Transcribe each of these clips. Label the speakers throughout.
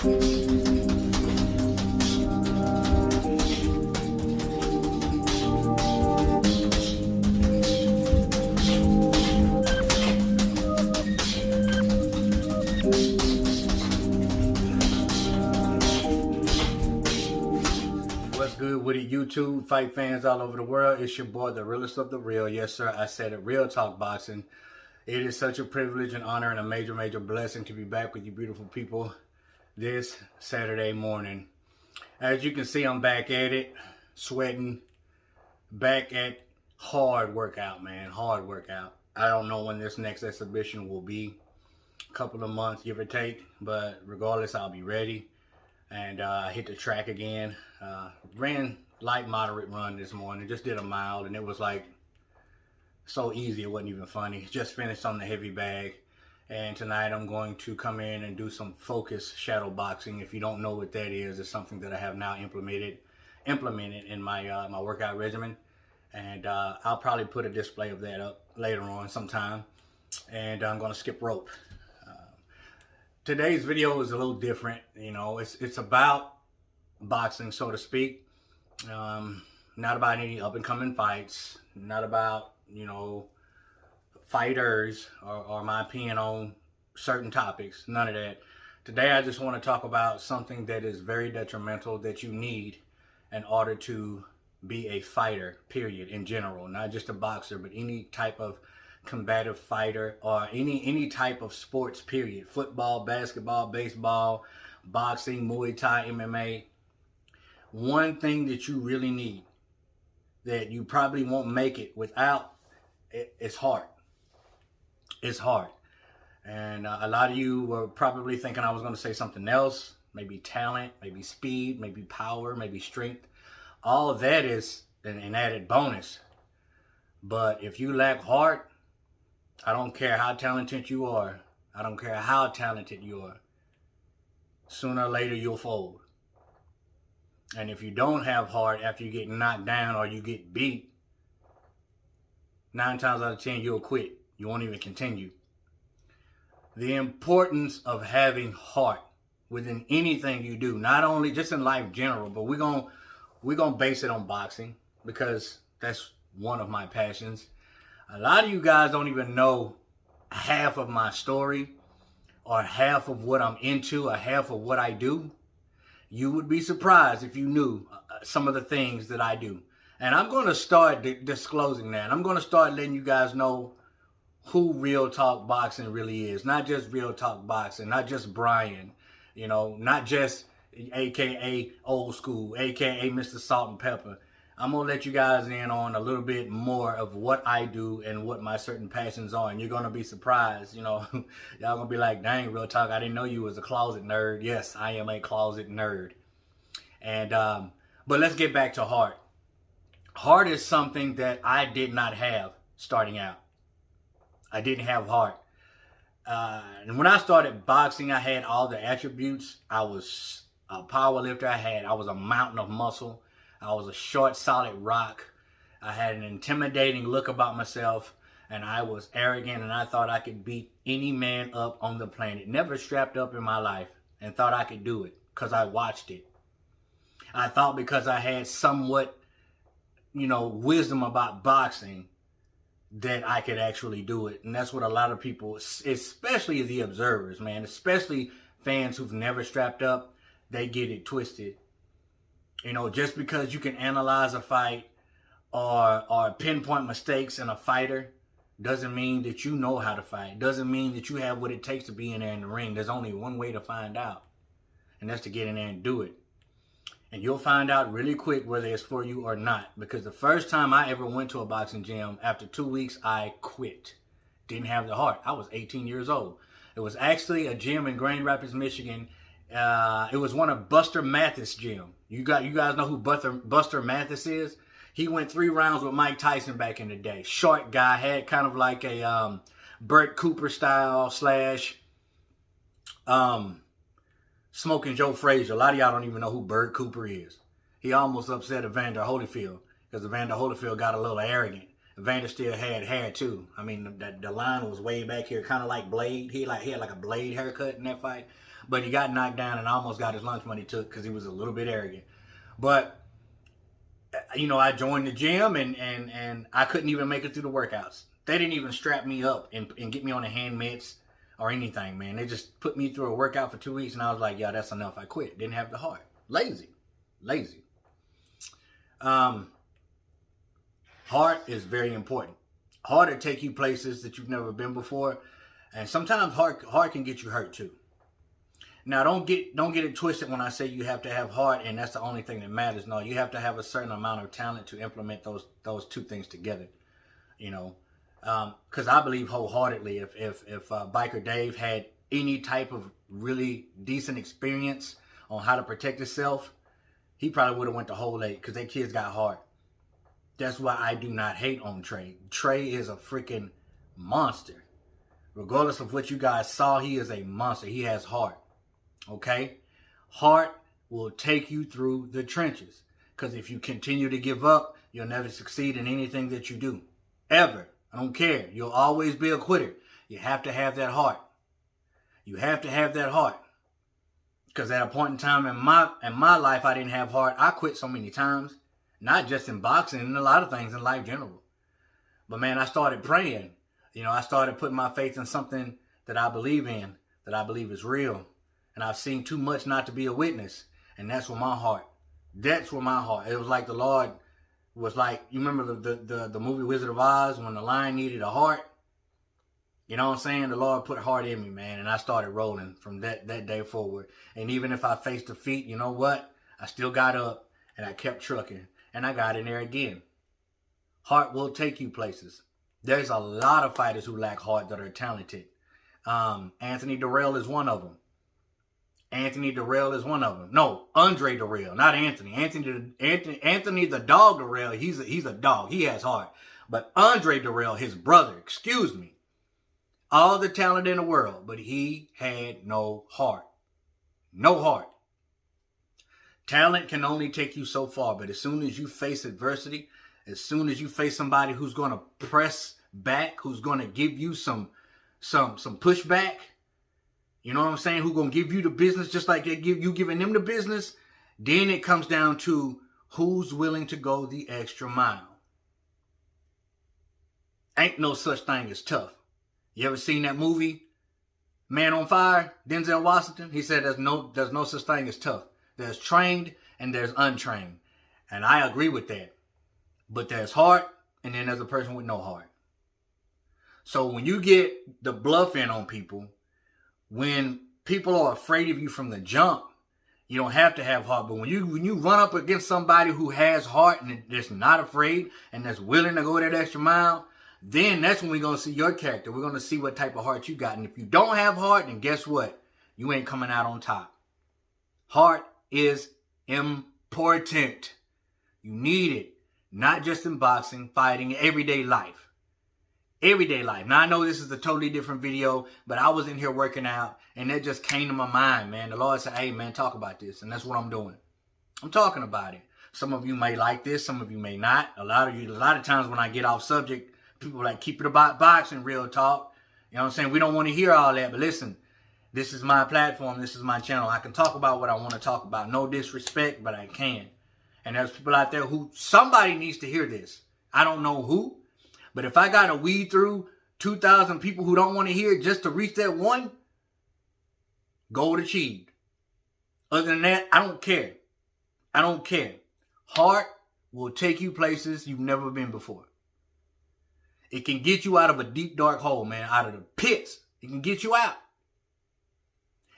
Speaker 1: What's good with it, YouTube fight fans all over the world? It's your boy, the realest of the real. Yes, sir, I said it. Real Talk Boxing. It is such a privilege and honor and a major blessing to be back with you beautiful people this Saturday morning. As you can see, I'm back at it, sweating, back at hard workout, man. Hard workout. I don't know when this next exhibition will be. A couple of months, give or take. But regardless, I'll be ready. And I hit the track again. Ran light moderate run this morning. Just did a mile, and it was like so easy it wasn't even funny. Just finished on the heavy bag, and tonight I'm going to come in and do some focused shadow boxing. If you don't know what that is, it's something that I have now implemented in my my workout regimen, and I'll probably put a display of that up later on sometime. And I'm going to skip rope. Today's video is a little different. You know, it's about boxing, so to speak. Not about any up and coming fights, not about, you know, fighters or my opinion on certain topics, none of that. Today I just want to talk about something that is very detrimental that you need in order to be a fighter, period, in general. Not just a boxer, but any type of combative fighter or any type of sports, period. Football, basketball, baseball, boxing, Muay Thai, MMA. One thing that you really need that you probably won't make it without, it's heart. It's heart. And a lot of you were probably thinking I was going to say something else. Maybe talent, maybe speed, maybe power, maybe strength. All of that is an added bonus. But if you lack heart, I don't care how talented you are. I don't care how talented you are. Sooner or later, you'll fold. And if you don't have heart after you get knocked down or you get beat, 9 times out of 10, you'll quit. You won't even continue. The importance of having heart within anything you do, not only just in life general, but we're gonna base it on boxing because that's one of my passions. A lot of you guys don't even know half of my story or half of what I'm into or half of what I do. You would be surprised if you knew some of the things that I do. And I'm going to start disclosing that. I'm going to start letting you guys know who Real Talk Boxing really is. Not just Real Talk Boxing, not just Brian, you know, not just AKA Old School, AKA Mr. Salt and Pepper. I'm going to let you guys in on a little bit more of what I do and what my certain passions are. And you're going to be surprised, you know. Y'all going to be like, dang, Real Talk, I didn't know you was a closet nerd. Yes, I am a closet nerd. And, but let's get back to heart. Heart is something that I did not have starting out. I didn't have heart. And when I started boxing, I had all the attributes. I was a power lifter. I was a mountain of muscle. I was a short, solid rock. I had an intimidating look about myself, and I was arrogant, and I thought I could beat any man up on the planet. Never strapped up in my life and thought I could do it because I watched it. I thought because I had somewhat, you know, wisdom about boxing that I could actually do it. And that's what a lot of people, especially the observers, man, especially fans who've never strapped up, they get it twisted. You know, just because you can analyze a fight or pinpoint mistakes in a fighter doesn't mean that you know how to fight. Doesn't mean that you have what it takes to be in there in the ring. There's only one way to find out, and that's to get in there and do it. And you'll find out really quick whether it's for you or not. Because the first time I ever went to a boxing gym, after 2 weeks, I quit. Didn't have the heart. I was 18 years old. It was actually a gym in Grand Rapids, Michigan. It was one of Buster Mathis' gym. You guys know who Buster Mathis is? He went 3 rounds with Mike Tyson back in the day. Short guy, had kind of like a Burt Cooper style slash Smoking Joe Frazier. A lot of y'all don't even know who Burt Cooper is. He almost upset Evander Holyfield because Evander Holyfield got a little arrogant. Evander still had hair too. I mean, the line was way back here, kind of like Blade. He had like a Blade haircut in that fight. But he got knocked down and almost got his lunch money took because he was a little bit arrogant. But, you know, I joined the gym and I couldn't even make it through the workouts. They didn't even strap me up and get me on the hand mitts or anything, man. They just put me through a workout for 2 weeks and I was like, yeah, that's enough. I quit. Didn't have the heart. Lazy. Heart is very important. Heart will take you places that you've never been before. And sometimes heart can get you hurt too. Now, don't get it twisted when I say you have to have heart and that's the only thing that matters. No, you have to have a certain amount of talent to implement those two things together. You know, because I believe wholeheartedly if Biker Dave had any type of really decent experience on how to protect himself, he probably would have went the whole 8 because that kid's got heart. That's why I do not hate on Trey. Trey is a freaking monster. Regardless of what you guys saw, he is a monster. He has heart. Okay? Heart will take you through the trenches. Because if you continue to give up, you'll never succeed in anything that you do. Ever. I don't care. You'll always be a quitter. You have to have that heart. You have to have that heart. Because at a point in time in my life, I didn't have heart. I quit so many times. Not just in boxing, and a lot of things in life general. But man, I started praying. You know, I started putting my faith in something that I believe in, that I believe is real. And I've seen too much not to be a witness. And that's where my heart. It was like the Lord was like, you remember the movie Wizard of Oz when the lion needed a heart? You know what I'm saying? The Lord put heart in me, man. And I started rolling from that day forward. And even if I faced defeat, you know what? I still got up and I kept trucking. And I got in there again. Heart will take you places. There's a lot of fighters who lack heart that are talented. Anthony Dirrell is one of them. No, Andre Dirrell, not Anthony. Anthony the dog Dirrell, he's a dog. He has heart. But Andre Dirrell, his brother, excuse me, all the talent in the world, but he had no heart. No heart. Talent can only take you so far, but as soon as you face adversity, as soon as you face somebody who's going to press back, who's going to give you some pushback, you know what I'm saying, who's going to give you the business just like you giving them the business, then it comes down to who's willing to go the extra mile. Ain't no such thing as tough. You ever seen that movie, Man on Fire, Denzel Washington? He said there's no such thing as tough. There's trained and there's untrained. And I agree with that. But there's heart and then there's a person with no heart. So when you get the bluff in on people, when people are afraid of you from the jump, you don't have to have heart. But when you run up against somebody who has heart and that's not afraid and that's willing to go that extra mile, then that's when we're going to see your character. We're going to see what type of heart you got. And if you don't have heart, then guess what? You ain't coming out on top. Heart is important. You need it. Not just in boxing, fighting, everyday life. Everyday life. Now, I know this is a totally different video, but I was in here working out, and that just came to my mind, man. The Lord said, hey, man, talk about this, and that's what I'm doing. I'm talking about it. Some of you may like this. Some of you may not. A lot of times when I get off subject, people like, keep it about boxing, real talk. You know what I'm saying? We don't want to hear all that, but listen. This is my platform. This is my channel. I can talk about what I want to talk about. No disrespect, but I can. And there's people out there who, somebody needs to hear this. I don't know who, but if I got to weed through 2,000 people who don't want to hear it just to reach that one, goal achieved. Other than that, I don't care. I don't care. Heart will take you places you've never been before. It can get you out of a deep, dark hole, man, out of the pits. It can get you out.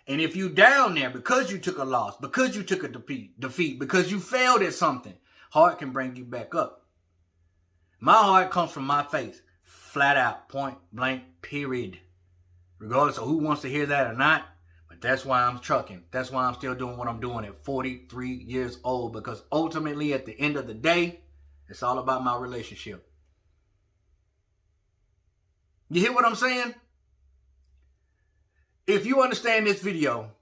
Speaker 1: And if you down there because you took a loss, because you took a defeat, because you failed at something, heart can bring you back up. My heart comes from my faith, flat out, point blank, period. Regardless of who wants to hear that or not, but that's why I'm trucking. That's why I'm still doing what I'm doing at 43 years old, because ultimately at the end of the day, it's all about my relationship. You hear what I'm saying? If you understand this video,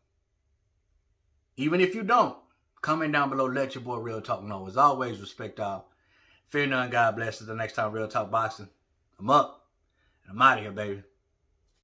Speaker 1: even if you don't, comment down below, let your boy Real Talk know. As always, respect all. Fear none, God bless. Until the next time, Real Talk Boxing. I'm up, and I'm out of here, baby.